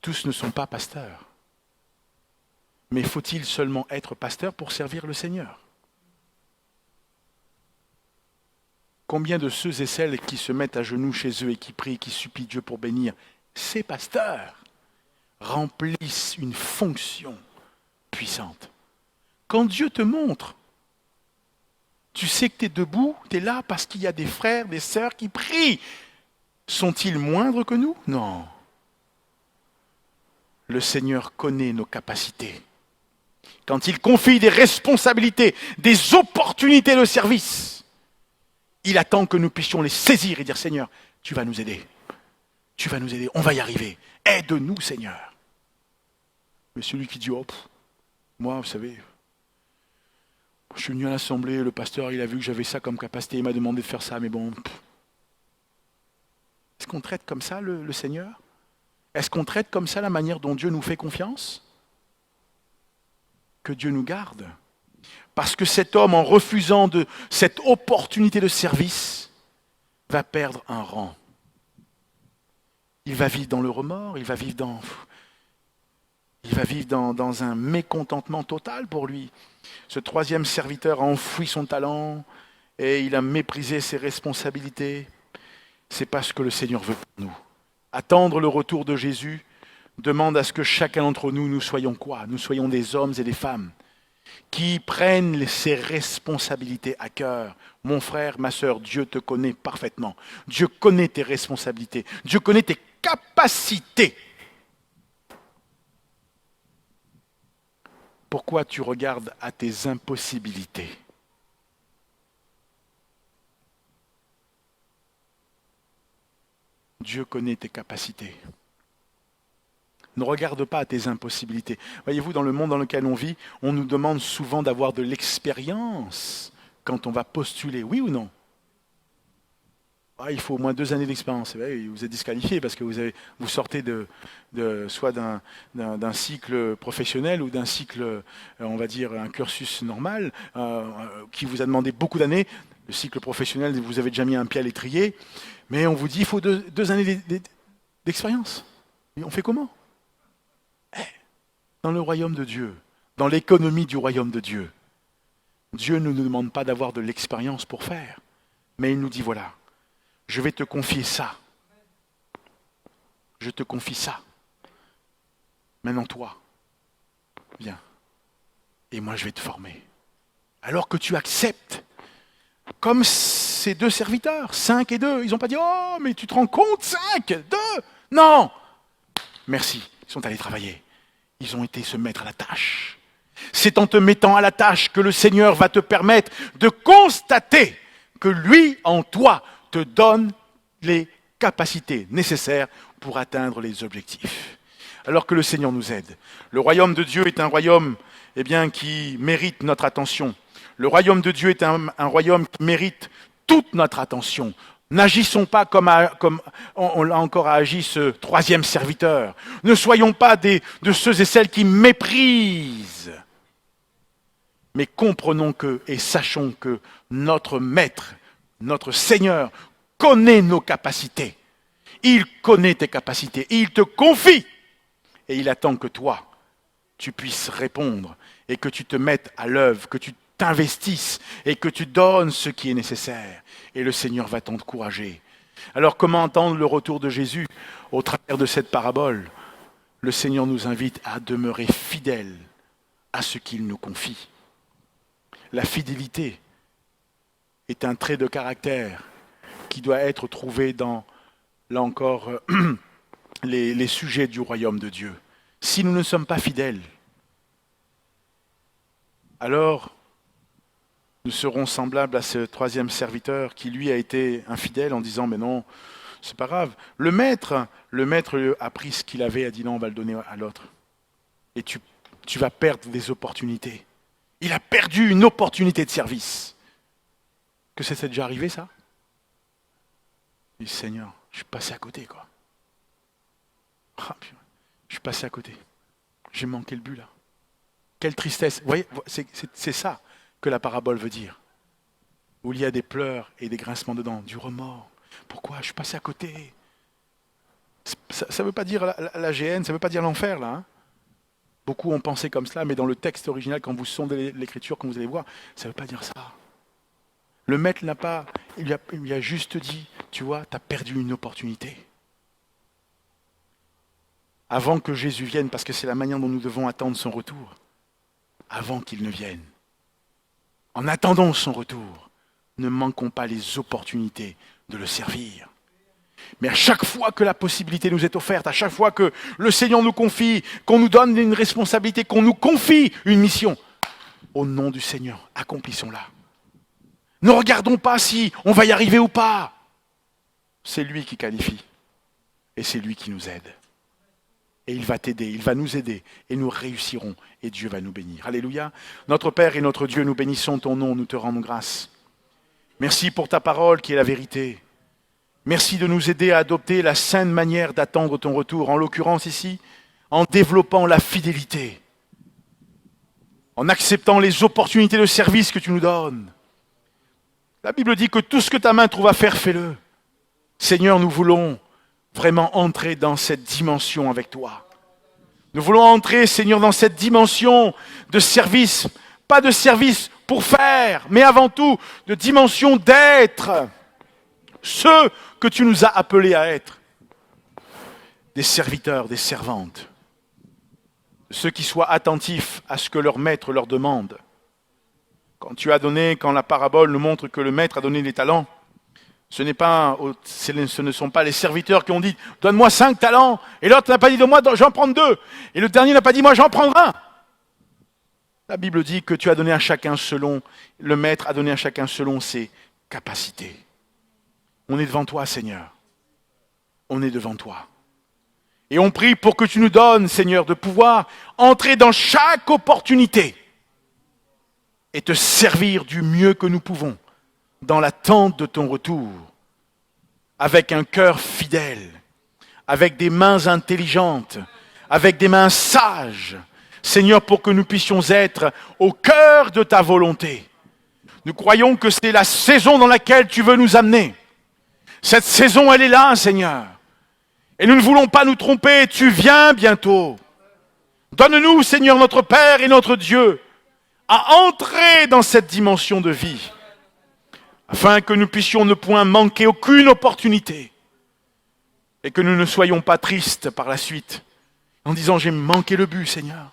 Tous ne sont pas pasteurs. Mais faut-il seulement être pasteur pour servir le Seigneur? Combien de ceux et celles qui se mettent à genoux chez eux et qui prient, qui supplient Dieu pour bénir, ces pasteurs remplissent une fonction puissante. Quand Dieu te montre, tu sais que tu es debout, tu es là parce qu'il y a des frères, des sœurs qui prient. Sont-ils moindres que nous? Non. Le Seigneur connaît nos capacités. Quand il confie des responsabilités, des opportunités de service, il attend que nous puissions les saisir et dire, Seigneur, tu vas nous aider. Tu vas nous aider, on va y arriver. Aide-nous, Seigneur. Mais celui qui dit, moi, vous savez, je suis venu à l'assemblée, le pasteur, il a vu que j'avais ça comme capacité, il m'a demandé de faire ça, mais bon. Est-ce qu'on traite comme ça le Seigneur? Est-ce qu'on traite comme ça la manière dont Dieu nous fait confiance? Que Dieu nous garde. Parce que cet homme, en refusant cette opportunité de service, va perdre un rang. Il va vivre dans le remords, il va vivre dans un mécontentement total pour lui. Ce troisième serviteur a enfoui son talent et il a méprisé ses responsabilités. C'est pas ce que le Seigneur veut pour nous. Attendre le retour de Jésus demande à ce que chacun d'entre nous, nous soyons quoi ? Nous soyons des hommes et des femmes qui prennent ces responsabilités à cœur. Mon frère, ma sœur, Dieu te connaît parfaitement. Dieu connaît tes responsabilités. Dieu connaît tes capacités. Pourquoi tu regardes à tes impossibilités ? Dieu connaît tes capacités. Ne regarde pas à tes impossibilités. Voyez-vous, dans le monde dans lequel on vit, on nous demande souvent d'avoir de l'expérience quand on va postuler, oui ou non ? Il faut au moins 2 années d'expérience. Vous êtes disqualifié parce que vous sortez soit d'un cycle professionnel ou d'un cycle, on va dire, un cursus normal qui vous a demandé beaucoup d'années. Le cycle professionnel, vous avez déjà mis un pied à l'étrier, mais on vous dit il faut 2 années d'expérience. Et on fait comment ? Dans le royaume de Dieu, dans l'économie du royaume de Dieu, Dieu ne nous demande pas d'avoir de l'expérience pour faire, mais il nous dit voilà, je vais te confier ça. Je te confie ça. Maintenant toi, viens. Et moi je vais te former. Alors que tu acceptes, comme ces 2 serviteurs, 5 et 2, ils n'ont pas dit oh mais tu te rends compte, 5, 2, non. Merci, ils sont allés travailler. Ils ont été se mettre à la tâche. C'est en te mettant à la tâche que le Seigneur va te permettre de constater que lui, en toi, te donne les capacités nécessaires pour atteindre les objectifs. Alors que le Seigneur nous aide. Le royaume de Dieu est un royaume qui mérite notre attention. Le royaume de Dieu est un royaume qui mérite toute notre attention. N'agissons pas comme on l'a encore agi ce 3e serviteur. Ne soyons pas de ceux et celles qui méprisent. Mais comprenons et sachons que notre Maître, notre Seigneur, connaît nos capacités. Il connaît tes capacités. Il te confie. Et il attend que toi, tu puisses répondre et que tu te mettes à l'œuvre, que tu t'investisses et que tu donnes ce qui est nécessaire. Et le Seigneur va t'encourager. Alors comment entendre le retour de Jésus au travers de cette parabole ? Le Seigneur nous invite à demeurer fidèles à ce qu'il nous confie. La fidélité est un trait de caractère qui doit être trouvé dans, là encore, les sujets du royaume de Dieu. Si nous ne sommes pas fidèles, alors nous serons semblables à ce 3e serviteur qui, lui, a été infidèle en disant « Mais non, c'est pas grave. » Le maître a pris ce qu'il avait et a dit « Non, on va le donner à l'autre. » Et tu vas perdre des opportunités. Il a perdu une opportunité de service. Que c'est déjà arrivé, ça ? Il dit « Seigneur, je suis passé à côté, quoi. Je suis passé à côté. J'ai manqué le but, là. Quelle tristesse. Vous voyez, c'est ça que la parabole veut dire. Où il y a des pleurs et des grincements dedans, du remords. Pourquoi ? Je suis passé à côté. Ça ne veut pas dire la géhenne, ça ne veut pas dire l'enfer, là. Hein. Beaucoup ont pensé comme cela, mais dans le texte original, quand vous sondez l'écriture, quand vous allez voir, ça ne veut pas dire ça. Le maître n'a pas, il lui a juste dit, tu vois, tu as perdu une opportunité. Avant que Jésus vienne, parce que c'est la manière dont nous devons attendre son retour, avant qu'il ne vienne. En attendant son retour, ne manquons pas les opportunités de le servir. Mais à chaque fois que la possibilité nous est offerte, à chaque fois que le Seigneur nous confie, qu'on nous donne une responsabilité, qu'on nous confie une mission, au nom du Seigneur, accomplissons-la. Ne regardons pas si on va y arriver ou pas. C'est lui qui qualifie et c'est lui qui nous aide. Et il va t'aider, il va nous aider et nous réussirons et Dieu va nous bénir. Alléluia. Notre Père et notre Dieu, nous bénissons ton nom, nous te rendons grâce. Merci pour ta parole qui est la vérité. Merci de nous aider à adopter la saine manière d'attendre ton retour, en l'occurrence ici, en développant la fidélité. en acceptant les opportunités de service que tu nous donnes. La Bible dit que tout ce que ta main trouve à faire, fais-le. Seigneur, nous voulons vraiment entrer dans cette dimension avec toi. Nous voulons entrer, Seigneur, dans cette dimension de service, pas de service pour faire, mais avant tout de dimension d'être ceux que tu nous as appelés à être. Des serviteurs, des servantes, ceux qui soient attentifs à ce que leur maître leur demande. Quand la parabole nous montre que le maître a donné les talents, ce ne sont pas les serviteurs qui ont dit « Donne-moi 5 talents » et l'autre n'a pas dit « Donne-moi, j'en prends 2 » et le dernier n'a pas dit « Moi, j'en prends 1 ». La Bible dit que tu as donné à chacun selon, le maître a donné à chacun selon ses capacités. On est devant toi, Seigneur. On est devant toi. Et on prie pour que tu nous donnes, Seigneur, de pouvoir entrer dans chaque opportunité et te servir du mieux que nous pouvons dans l'attente de ton retour, avec un cœur fidèle, avec des mains intelligentes, avec des mains sages, Seigneur, pour que nous puissions être au cœur de ta volonté. Nous croyons que c'est la saison dans laquelle tu veux nous amener. Cette saison, elle est là, Seigneur. Et nous ne voulons pas nous tromper, tu viens bientôt. Donne-nous, Seigneur, notre Père et notre Dieu, à entrer dans cette dimension de vie, afin que nous puissions ne point manquer aucune opportunité, et que nous ne soyons pas tristes par la suite, en disant « J'ai manqué le but, Seigneur.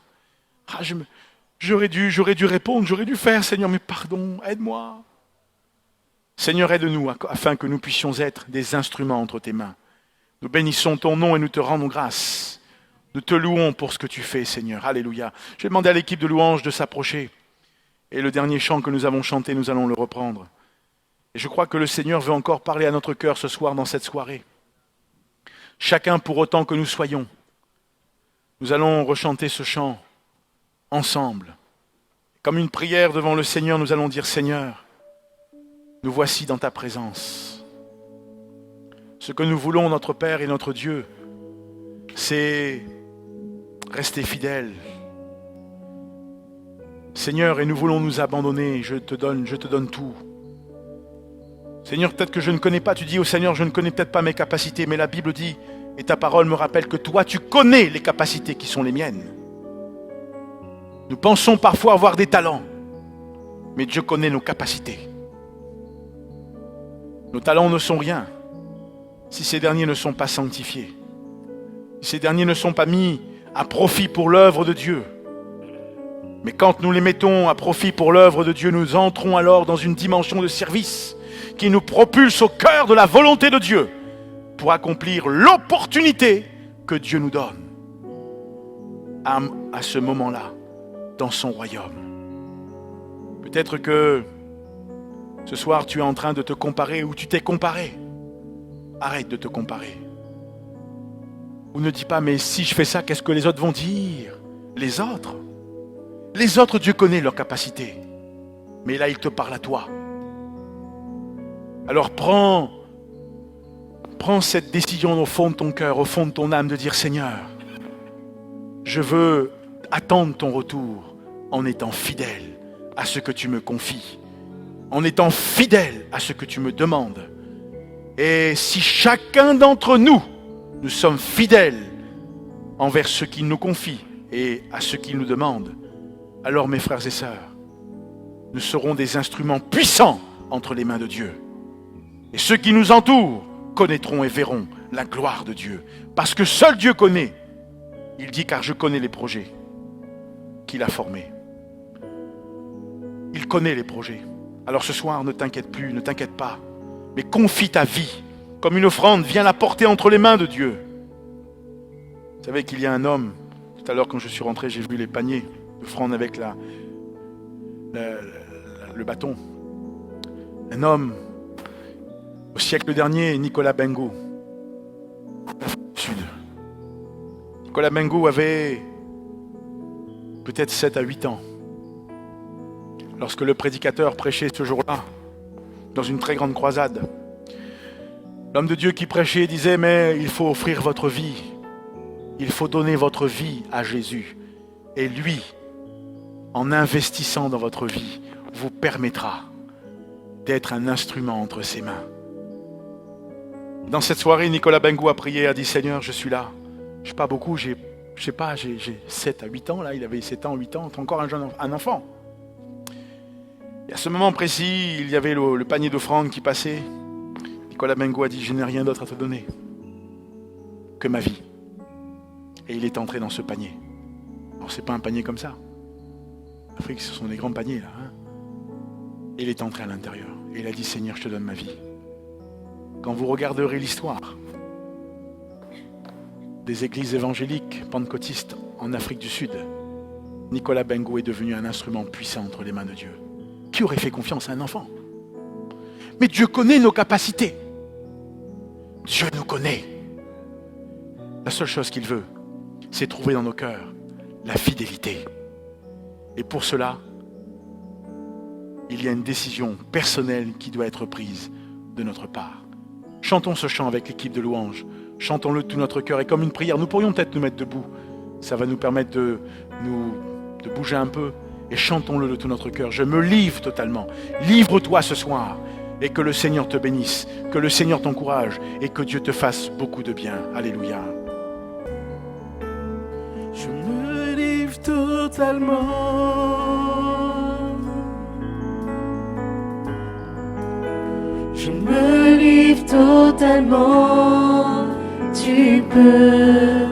J'aurais dû répondre, j'aurais dû faire, Seigneur, mais pardon, aide-moi. » Seigneur, aide-nous afin que nous puissions être des instruments entre tes mains. Nous bénissons ton nom et nous te rendons grâce. Nous te louons pour ce que tu fais, Seigneur. Alléluia. Je vais demander à l'équipe de louange de s'approcher. Et le dernier chant que nous avons chanté, nous allons le reprendre. Et je crois que le Seigneur veut encore parler à notre cœur ce soir dans cette soirée. Chacun pour autant que nous soyons. Nous allons rechanter ce chant ensemble. Comme une prière devant le Seigneur, nous allons dire « Seigneur, nous voici dans ta présence. » Ce que nous voulons, notre Père et notre Dieu, c'est rester fidèles. Seigneur, et nous voulons nous abandonner, je te donne tout. Seigneur, peut-être que je ne connais pas, tu dis au Seigneur, je ne connais peut-être pas mes capacités, mais la Bible dit, et ta parole me rappelle que toi, tu connais les capacités qui sont les miennes. Nous pensons parfois avoir des talents, mais Dieu connaît nos capacités. Nos talents ne sont rien si ces derniers ne sont pas sanctifiés, si ces derniers ne sont pas mis à profit pour l'œuvre de Dieu. Mais quand nous les mettons à profit pour l'œuvre de Dieu, nous entrons alors dans une dimension de service qui nous propulse au cœur de la volonté de Dieu pour accomplir l'opportunité que Dieu nous donne à ce moment-là dans son royaume. Peut-être que ce soir tu es en train de te comparer ou tu t'es comparé. Arrête de te comparer. Ou ne dis pas, mais si je fais ça, qu'est-ce que les autres vont dire? Les autres, Dieu connaît leurs capacités. Mais là, il te parle à toi. Alors prends cette décision au fond de ton cœur, au fond de ton âme, de dire, Seigneur, je veux attendre ton retour en étant fidèle à ce que tu me confies, en étant fidèle à ce que tu me demandes. Et si chacun d'entre nous, nous sommes fidèles envers ce qu'il nous confie et à ce qu'il nous demande, alors mes frères et sœurs, nous serons des instruments puissants entre les mains de Dieu. Et ceux qui nous entourent connaîtront et verront la gloire de Dieu. Parce que seul Dieu connaît. Il dit, car je connais les projets qu'il a formés. Il connaît les projets. Alors ce soir, ne t'inquiète plus, ne t'inquiète pas. Mais confie ta vie comme une offrande, viens la porter entre les mains de Dieu. Vous savez qu'il y a un homme, tout à l'heure quand je suis rentré, j'ai vu les paniers d'offrande avec le bâton. Un homme, au siècle dernier, Nicolas Bengo, Sud. Nicolas Bengo avait peut-être 7 à 8 ans. Lorsque le prédicateur prêchait ce jour-là, dans une très grande croisade, l'homme de Dieu qui prêchait disait, mais il faut offrir votre vie. Il faut donner votre vie à Jésus. Et lui, en investissant dans votre vie, vous permettra d'être un instrument entre ses mains. Dans cette soirée, Nicolas Bengou a prié, a dit, Seigneur, je suis là. Je ne sais pas beaucoup, j'ai 7 à 8 ans, là, il avait 7 ans, 8 ans, encore un enfant. Et à ce moment précis, il y avait le panier d'offrande qui passait. Nicolas Bengou a dit, je n'ai rien d'autre à te donner que ma vie. Et il est entré dans ce panier. Alors, ce n'est pas un panier comme ça. En Afrique, ce sont des grands paniers, là. Hein. Et il est entré à l'intérieur. Et il a dit, Seigneur, je te donne ma vie. Quand vous regarderez l'histoire des églises évangéliques pentecôtistes en Afrique du Sud, Nicolas Bengou est devenu un instrument puissant entre les mains de Dieu. Qui aurait fait confiance à un enfant? Mais Dieu connaît nos capacités. Dieu nous connaît. La seule chose qu'il veut, c'est trouver dans nos cœurs la fidélité. Et pour cela, il y a une décision personnelle qui doit être prise de notre part. Chantons ce chant avec l'équipe de louanges. Chantons-le de tout notre cœur. Et comme une prière, nous pourrions peut-être nous mettre debout. Ça va nous permettre de bouger un peu. Et chantons-le de tout notre cœur. Je me livre totalement. Livre-toi ce soir. Et que le Seigneur te bénisse. Que le Seigneur t'encourage. Et que Dieu te fasse beaucoup de bien. Alléluia. Je me livre totalement. Je me livre totalement. Tu peux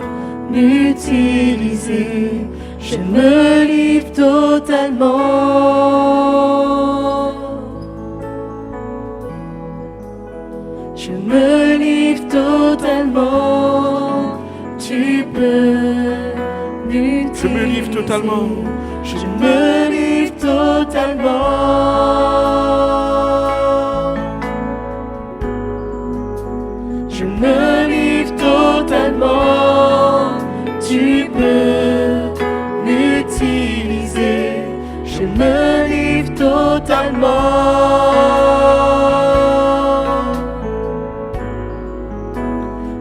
m'utiliser. Je me livre totalement. Je me livre totalement. Tu peux m'utiliser. Je me livre totalement. Je me livre totalement. Je me livre totalement. Tu peux m'utiliser. Je me livre totalement.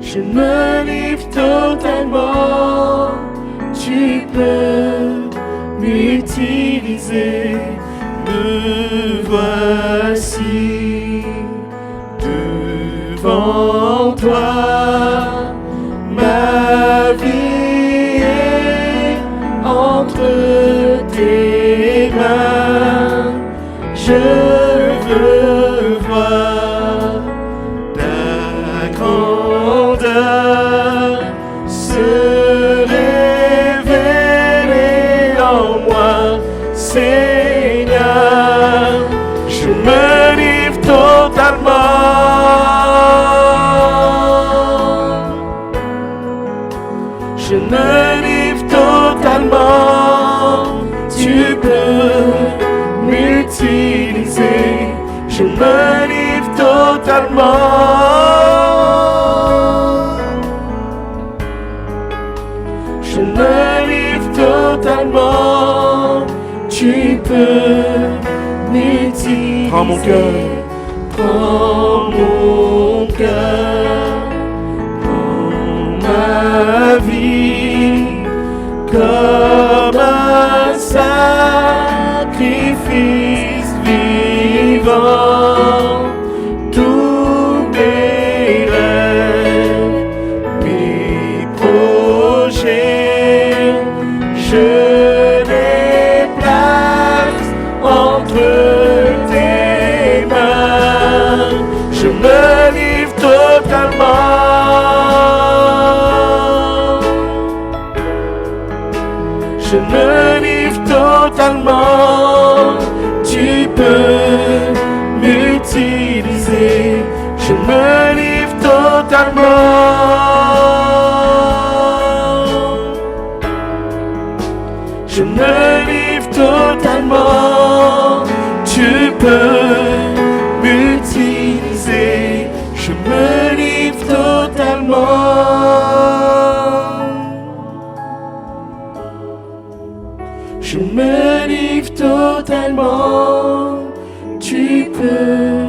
Je me livre totalement. Tu peux m'utiliser. Me voici devant toi. Ma vie est entre tes mains. Je veux voir ta grandeur se révéler en moi, Seigneur. Je me livre totalement. Je me livre totalement. Tu peux m'utiliser. Je me livre totalement. Je me livre totalement. Tu peux m'utiliser. Prends mon cœur. Prends mon cœur. Prends ma vie comme un sacrifice vivant. Tous mes rêves, mes projets, je les place entre tes mains. Je me livre totalement. Je me livre totalement. Tu peux m'utiliser. Je me livre totalement. Je me livre totalement. Tu peux m'utiliser. Je me livre totalement. Je me livre totalement. Tu peux